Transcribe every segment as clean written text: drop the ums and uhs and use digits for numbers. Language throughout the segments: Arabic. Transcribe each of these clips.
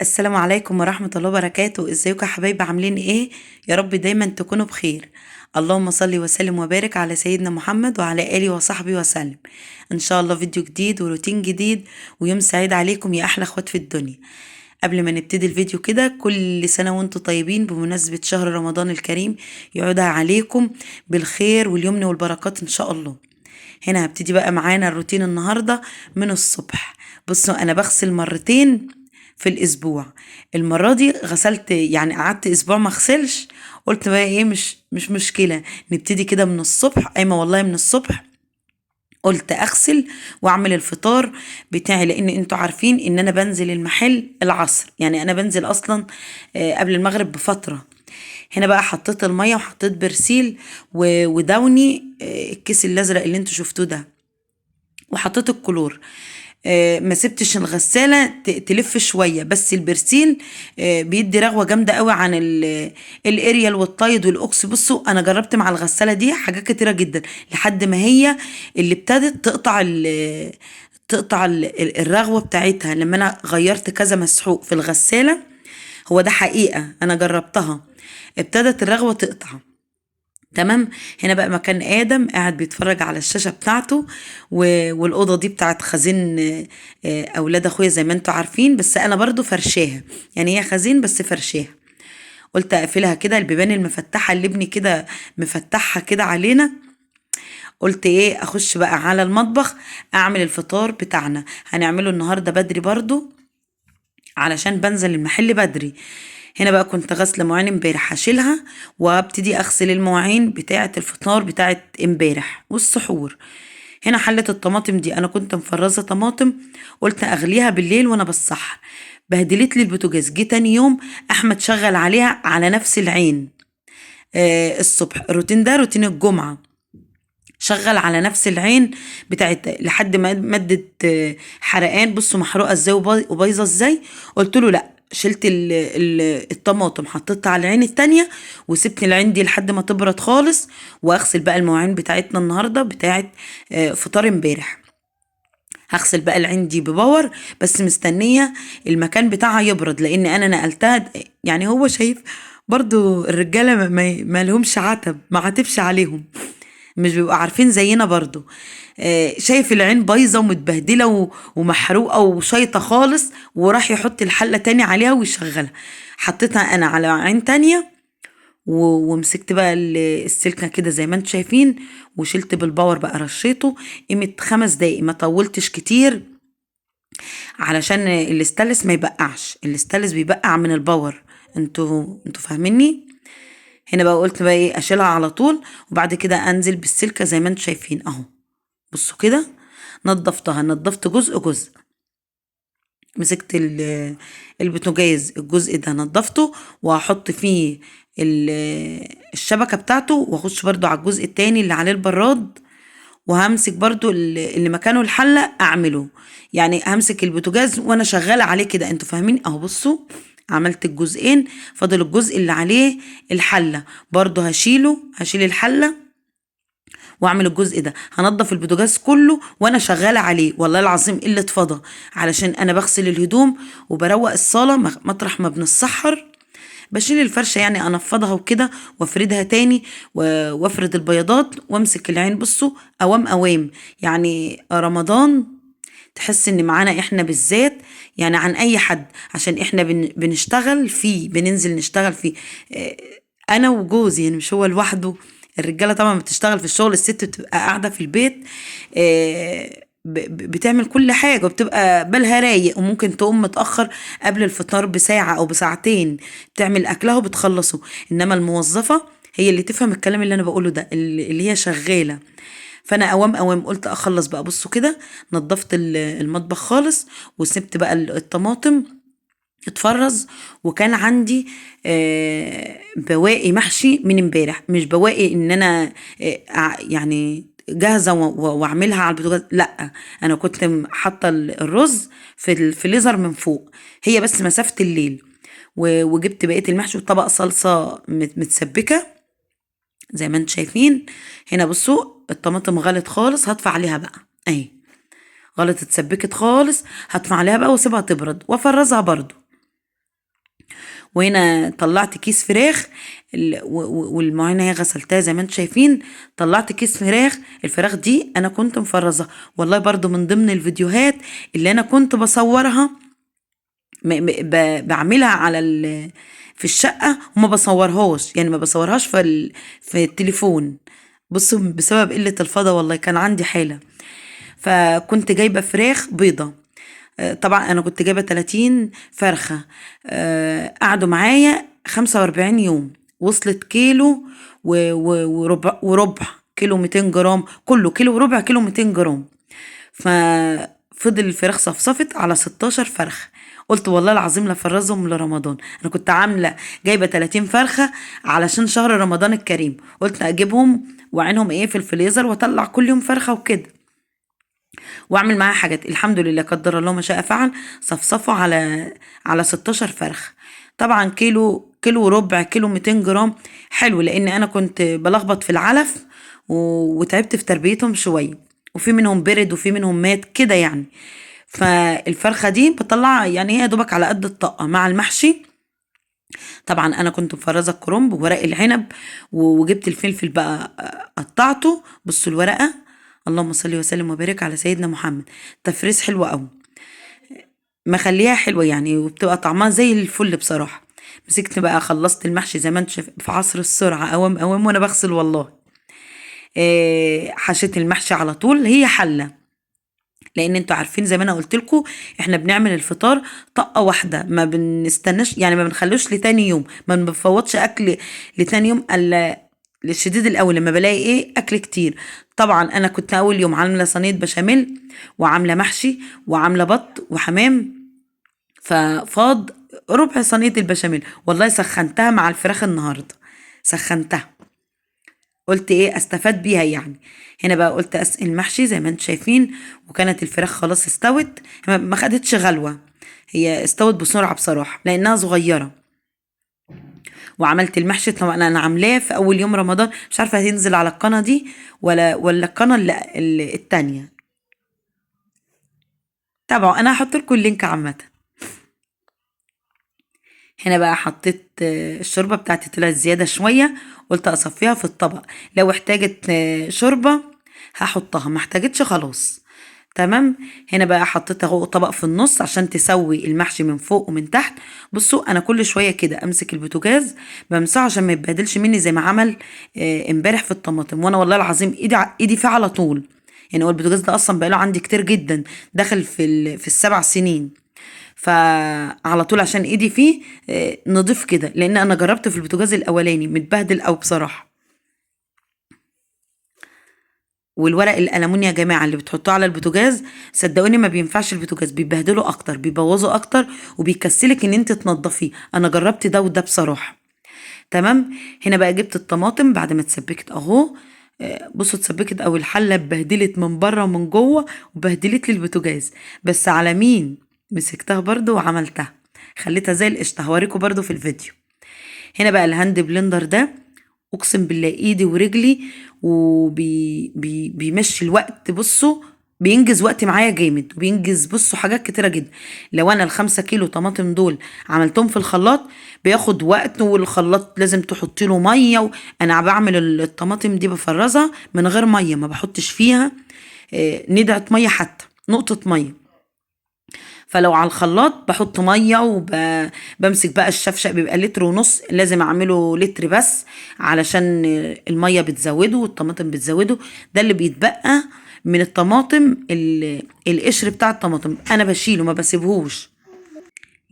السلام عليكم ورحمة الله وبركاته. ازيكم يا حبايبي؟ عاملين ايه؟ يا رب دايما تكونوا بخير. اللهم صل وسلم وبارك على سيدنا محمد وعلى آله وصحبه وسلم. ان شاء الله فيديو جديد وروتين جديد ويوم سعيد عليكم يا احلى اخوات في الدنيا. قبل ما نبتدي الفيديو كده، كل سنة وانتم طيبين بمناسبة شهر رمضان الكريم، يعودها عليكم بالخير واليمن والبركات ان شاء الله. هنا هبتدي بقى معانا الروتين النهاردة من الصبح. بصوا، انا بغسل مرتين في الاسبوع. المرة دي غسلت، يعني قعدت اسبوع ما اغسلش. قلت بقى ايه، مش مشكلة، نبتدي كده من الصبح. ايما والله من الصبح قلت اغسل واعمل الفطار بتاعي، لان انتوا عارفين ان انا بنزل المحل العصر، يعني انا بنزل اصلا قبل المغرب بفترة. هنا بقى حطيت المية وحطيت برسيل ودوني، الكيس الازرق اللي انتوا شفتوه ده، وحطيت الكلور. ما سبتش الغسالة تلف شوية، بس البرسيل بيدي رغوة جامدة قوي عن الاريال والتايد والاوكس. بصوا، انا جربت مع الغسالة دي حاجات كتيرة جدا لحد ما هي اللي ابتدت تقطع الرغوة بتاعتها. لما انا غيرت كذا مسحوق في الغسالة، هو ده حقيقة انا جربتها، ابتدت الرغوة تقطع. تمام. هنا بقى مكان آدم قاعد بيتفرج على الشاشة بتاعته، والأوضة دي بتاعت خزين أولاد أخويا زي ما انتوا عارفين، بس أنا برضو فرشاها، يعني هي خزين بس فرشاها. قلت أقفلها كده، البيبان المفتحة اللي ابني كده مفتحها كده علينا. قلت ايه، أخش بقى على المطبخ أعمل الفطار بتاعنا. هنعمله النهاردة بدري برضو علشان بنزل المحل بدري. هنا بقى كنت غاسله مواعين امبارح، هشيلها وابتدي اغسل المواعين بتاعه الفطار بتاعه امبارح والسحور. هنا حله الطماطم دي انا كنت مفرزه طماطم، قلت اغليها بالليل وانا بصحى. بهدلت لي البوتاجاز. جه تاني يوم احمد شغل عليها على نفس العين. الصبح الروتين ده روتين الجمعه، شغل على نفس العين بتاعت لحد ما مدت حرقان. بصوا محروقه ازاي وبايظه ازاي. قلت له لا، شلت الطماطم حطيتها على العين التانية، وسبت العين دي لحد ما تبرد خالص، واغسل بقى المواعين بتاعتنا النهارده بتاعت فطار امبارح. هغسل بقى العين دي بباور، بس مستنيه المكان بتاعها يبرد، لان انا نقلتها. يعني هو شايف برضو الرجاله ما لهمش عتب، ما عاتبش عليهم، مش بيبقوا عارفين زينا برضو. شايف العين بايظه ومتبهدله ومحروقه وشايطه خالص، وراح يحط الحله تاني عليها ويشغلها. حطيتها انا على عين تانية، ومسكت بقى السلكه كده زي ما انتم شايفين، وشلت بالباور بقى، رشيته قيمه 5 دقايق، ما طولتش كتير علشان الاستانلس ما يبقعش. الاستانلس بيبقع من الباور، انتوا فاهميني. هنا بقى قلت بقى ايه، اشيلها على طول، وبعد كده انزل بالسلكه زي ما انتم شايفين اهو. بصوا كده، نضفت جزء جزء. مسكت البوتاجاز، الجزء ده نضفته وهحط فيه الشبكه بتاعته، واخش برضو على الجزء التاني اللي عليه البراد، وهمسك برضو اللي مكانه الحله اعمله. يعني همسك البوتاجاز وانا شغاله عليه كده، انتوا فاهمين اهو. بصوا، عملت الجزئين، فاضل الجزء اللي عليه الحله، برضو هشيل الحله واعمل الجزء ده. هنضف البوتاجاز كله وانا شغاله عليه، والله العظيم قله فضا، علشان انا بغسل الهدوم وبروق الصاله مطرح ما بنتسحر. بشيل الفرشه، يعني انفضها وكده وافردها تاني، وافرد البياضات وامسك العين. بصوا، اوام اوام، يعني رمضان تحس ان معانا احنا بالذات، يعني عن اي حد، عشان احنا بنشتغل فيه، بننزل نشتغل فيه. انا وجوزي، يعني مش هو لوحده. الرجاله طبعا بتشتغل في الشغل، الست بتبقى قاعده في البيت، بتعمل كل حاجه وبتبقى بالها رايق، وممكن تقوم متاخر قبل الفطار بساعه او بساعتين، بتعمل اكلها وبتخلصه. انما الموظفه هي اللي تفهم الكلام اللي انا بقوله ده، اللي هي شغاله. فانا اوام اوام قلت اخلص بقى. بصوا كده، نظفت المطبخ خالص، وسبت بقى الطماطم اتفرز. وكان عندي بواقي محشي من امبارح، مش بواقي ان انا يعني جاهزه واعملها على البوتاجاز، لا، انا كنت حاطه الرز في الفريزر من فوق، هي بس مسافه الليل. وجبت بقيه المحشي وطبق صلصه متسبكه زي ما انتم شايفين. هنا بصوا، الطماطم غلت خالص، هطفي عليها بقى اهي، غلت اتسبكت خالص، هطفي عليها بقى واسيبها تبرد وافرزها برضو. وهنا طلعت كيس فراخ والمعينة هي غسلتها زي ما انتم شايفين. طلعت كيس فراخ، الفراخ دي انا كنت مفرزة والله، برضو من ضمن الفيديوهات اللي انا كنت بصورها، بعملها على في الشقة وما بصورهاش، يعني ما بصورهاش في التليفون. بصوا بسبب قلة الفضا والله كان عندي حالة. فكنت جايبة فراخ بيضة، طبعا انا كنت جايبة 30 فرخة، قعدوا معايا 45 يوم، وصلت كيلو وربع كيلو 200 جرام، كله كيلو وربع كيلو 200 جرام. ففضل الفراخ صفصفت على 16 فرخة. قلت والله العظيم لفرزهم لرمضان. انا كنت عامله جايبه 30 فرخه علشان شهر رمضان الكريم، قلت اجيبهم واعينهم ايه في الفريزر واطلع كل يوم فرخه وكده، واعمل معاها حاجات. الحمد لله قدر الله ما شاء فعل، صفصفوا على 16 فرخه. طبعا كيلو وربع كيلو 200 جرام حلو، لان انا كنت بلخبط في العلف وتعبت في تربيتهم شويه، وفي منهم برد وفي منهم مات كده يعني. فالفرخه دي بطلع يعني هي دوبك على قد الطاقه مع المحشي. طبعا انا كنت مفرزه الكرنب وورق العنب وجبت الفلفل بقى، قطعته. بصوا الورقه، اللهم صل وسلم وبارك على سيدنا محمد، تفريز حلو قوي، مخليها حلوه يعني، وبتبقى طعمها زي الفل بصراحه. مسكت بقى خلصت المحشي زي ما انت شايف في عصر السرعه، اوام اوام وانا بغسل والله. حشيت المحشي على طول، هي حله، لان انتوا عارفين زي ما انا قلت لكم احنا بنعمل الفطار طقه واحده، ما بنستناش يعني، ما بنخلوش لتاني يوم، ما بنفوتش اكل لتاني يوم الا للشديد الاول لما بلاقي ايه اكل كتير. طبعا انا كنت اول يوم عامله صينيه بشاميل وعامله محشي وعامله بط وحمام، ففاض ربع صينيه البشاميل، والله سخنتها مع الفراخ النهارده، سخنتها قلت ايه استفاد بيها يعني. هنا بقى قلت اسقي المحشي زي ما انتم شايفين، وكانت الفراخ خلاص استوت، ما خدتش غلوة، هي استوت بسرعة بصراحة لانها صغيرة. وعملت المحشي طبعا انا عاملاه في اول يوم رمضان، مش عارفة هتنزل على القناة دي ولا القناة التانية. طبعا انا هحط لكم اللينك عامة. هنا بقى حطيت الشوربة بتاعتي طلعت زيادة شوية، قلت اصفيها في الطبق، لو احتاجت شوربة هحطها، ما احتاجتش خلاص. تمام. هنا بقى حطيت اهو طبق في النص عشان تسوي المحشي من فوق ومن تحت. بصوا انا كل شويه كده امسك البوتاجاز بمسحه عشان ما يتبهدلش مني زي ما عمل امبارح في الطماطم، وانا والله العظيم ايدي فيه على طول. يعني هو البوتاجاز ده اصلا بقاله عندي كتير جدا، داخل في ال7 سنين، فعلى طول عشان ايدي فيه نضيف كده، لان انا جربت في البوتاجاز الاولاني متبهدل او بصراحه. والورق الألمونيا يا جماعة اللي بتحطوه على البوتاجاز صدقوني ما بينفعش البوتاجاز، بيبهدله اكتر، بيبوظه اكتر، وبيكسلك ان انت تنضفيه. انا جربت ده وده بصراحة. تمام. هنا بقى جبت الطماطم بعد ما اتسبكت اهو، بصوا اتسبكت او الحلة اتبهدلت من بره ومن جوه، وبهدلت لي البوتاجاز، بس على مين مسكتها برضو وعملتها، خليتها زي القشطة، هوريكم برضو في الفيديو. هنا بقى الهاند بلندر ده اقسم بالله ايدي ورجلي بيمشي الوقت. بصوا بينجز وقت معايا جامد، وبينجز بصوا حاجات كتيرة جدا. لو انا ال5 كيلو طماطم دول عملتهم في الخلاط بياخد وقت، والخلاط لازم تحطي له ميه، انا بعمل الطماطم دي بفرزها من غير ميه، ما بحطش فيها ندعة ميه حتى نقطة ميه. فلو على الخلاط بحط ميه وبمسك بقى الشفشق، بيبقى لتر ونص، لازم اعمله لتر بس علشان الميه بتزوده والطماطم بتزوده. ده اللي بيتبقى من الطماطم، القشر بتاع الطماطم انا بشيله ما بسيبهوش.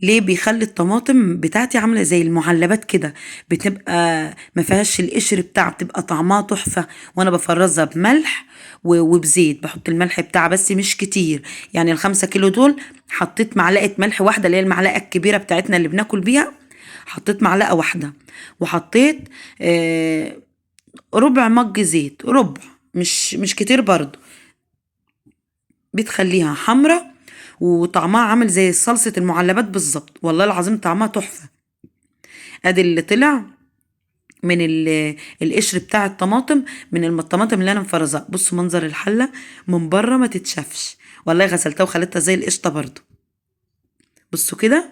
ليه؟ بيخلي الطماطم بتاعتي عامله زي المعلبات كده، بتبقى ما فيهاش القشر بتاعها، بتبقى طعمها تحفه. وانا بفرزها بملح وبزيت، بحط الملح بتاعها بس مش كتير، يعني ال5 كيلو دول حطيت معلقه ملح واحده، اللي هي المعلقه الكبيره بتاعتنا اللي بناكل بيها، حطيت معلقه واحده، وحطيت ربع مج زيت، ربع، مش كتير برضو، بتخليها حمرة وطعمها عامل زي صلصة المعلبات بالظبط، والله العظيم طعمها تحفة. ادي اللي طلع من القشر بتاع الطماطم، من الطماطم اللي انا مفرزاها. بصوا منظر الحلة من بره ما تتشافش، والله غسلتها وخليتها زي القشطة برضو. بصوا كده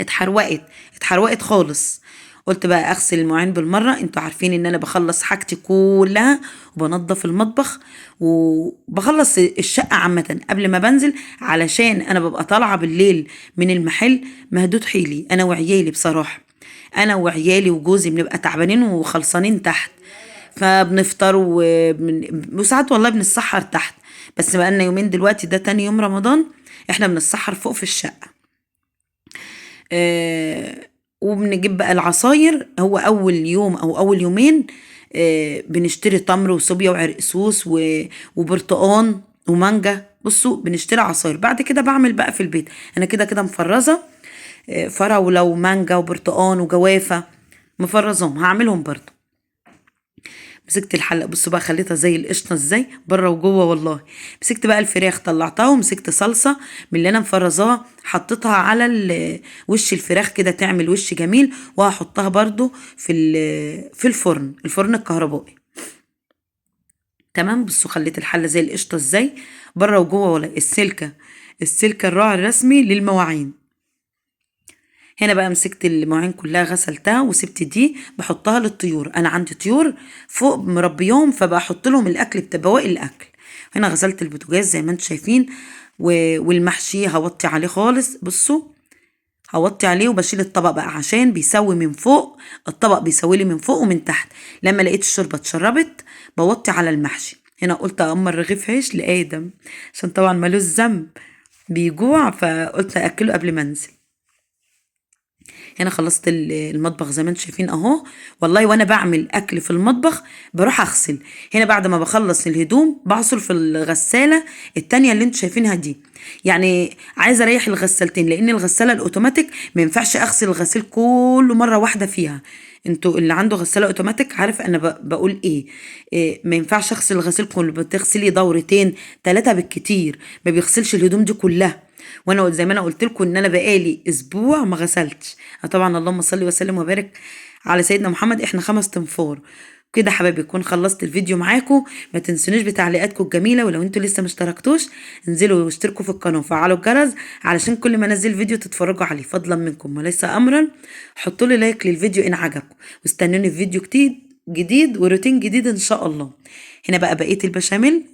اتحروقت خالص. قلت بقى اغسل المواعين بالمره. انتوا عارفين ان انا بخلص حاجتي كلها وبنضف المطبخ وبخلص الشقه عامه قبل ما بنزل، علشان انا ببقى طالعه بالليل من المحل مهدود حيلي انا وعيالي بصراحه. انا وعيالي وجوزي بنبقى تعبانين وخلصانين تحت، فبنفطر وساعات والله بنتسحر تحت. بس بقالنا يومين دلوقتي، ده تاني يوم رمضان، احنا بنتسحر فوق في الشقه. آه، وبنجيب بقى العصاير. هو اول يوم او اول يومين بنشتري تمر وصوبيا وعرقسوس وبرتقان ومانجا. بصوا بنشتري عصاير. بعد كده بعمل بقى في البيت. انا كده كده مفرزه فراوله ومانجا وبرتقان وجوافه، مفرزهم هعملهم برضو. مسكت الحلقه، بصوا بقى خليتها زي القشطه ازاي بره وجوه والله. مسكت بقى الفراخ طلعتها، ومسكت صلصه من اللي انا مفرزاها حطيتها على وش الفراخ كده تعمل وش جميل، وهحطها برضو في الفرن الكهربائي. تمام. بصوا خليت الحله زي القشطه ازاي بره وجوه والله. السلكه الراعي الرسمي للمواعين. هنا بقى مسكت المواعين كلها غسلتها وسبت دي بحطها للطيور. انا عندي طيور فوق مربيهم، فبحط لهم الاكل بواقي الاكل. هنا غسلت البوتاجاز زي ما انتم شايفين، والمحشي هوطي عليه خالص. بصوا هوطي عليه وبشيل الطبق بقى عشان بيسوي من فوق. الطبق بيسوي لي من فوق ومن تحت. لما لقيت الشوربه اتشربت بوطي على المحشي. هنا قلت أأمر رغيف عيش لآدم عشان طبعا ملوش ذنب، بيجوع، فقلت أكله قبل ما انزل. هنا خلصت المطبخ زي ما انتم شايفين اهو. والله وانا بعمل اكل في المطبخ بروح اغسل. هنا بعد ما بخلص الهدوم بعصر في الغساله التانية اللي انتم شايفينها دي. يعني عايزه اريح الغسالتين، لان الغساله الاوتوماتيك ما ينفعش اغسل الغسيل كله مره واحده فيها. انتوا اللي عنده غساله اوتوماتيك عارف انا بقول إيه ما ينفعش اغسل الغسيل كله. بتغسلي دورتين ثلاثه بالكتير، ما بيغسلش الهدوم دي كلها. وانا زي ما انا قلت لكم ان انا بقالي اسبوع ما غسلتش. طبعا اللهم صل وسلم وبارك على سيدنا محمد، احنا 5 تنفور كده. حبايبي اكون خلصت الفيديو معاكم. ما تنسونيش بتعليقاتكم الجميله، ولو انتوا لسه مشتركتوش انزلوا واشتركوا في القناه وفعلوا الجرس علشان كل ما انزل فيديو تتفرجوا عليه فضلا منكم وليس امرا. حطوا لي لايك للفيديو ان عجبكم، واستنوني في فيديو جديد وروتين جديد ان شاء الله. هنا بقى بقيه البشاميل